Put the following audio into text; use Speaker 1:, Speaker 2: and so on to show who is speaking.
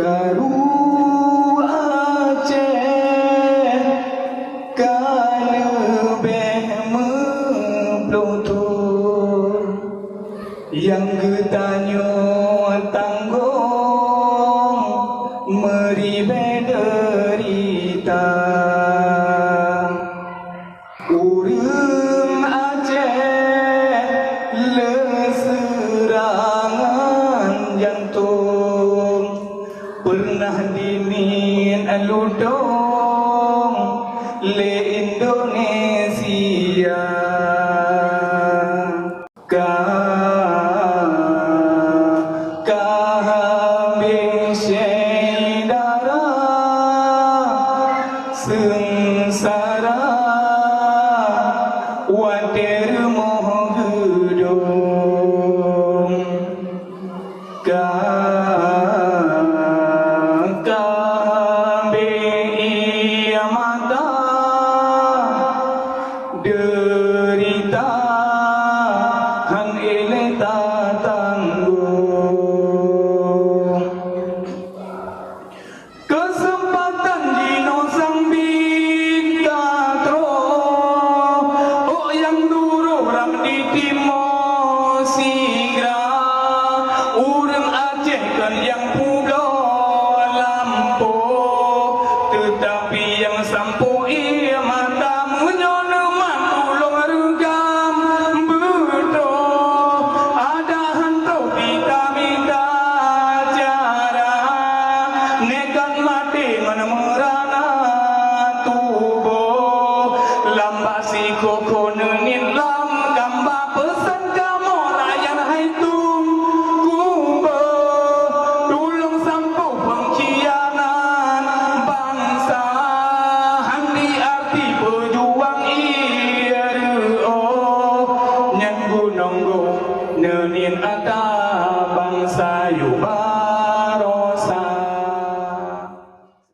Speaker 1: Karu Aceh kalebeh memplotur yang getanyo tanggung meribe derita urang Aceh leserangan jantung pernah dimin aludong le Indonesia kahabis syedara sengsara water moh gedung mata derita hang eleta tanggung kesempatan dino sambit katro oh yang dulu orang di timur sigra urang Aceh kan yang pulau Lampung tetapi yang sampo ia mata menyono matulung regam betul ada hantu minta cara nekat mati menemerana tubuh lambasi koko nenin lam gambar pesan kamu rayan haitung kuba tulung sampo pengkhianat bangsa handi arti pejuang iro nyan gunung go nenin ata bangsa yuba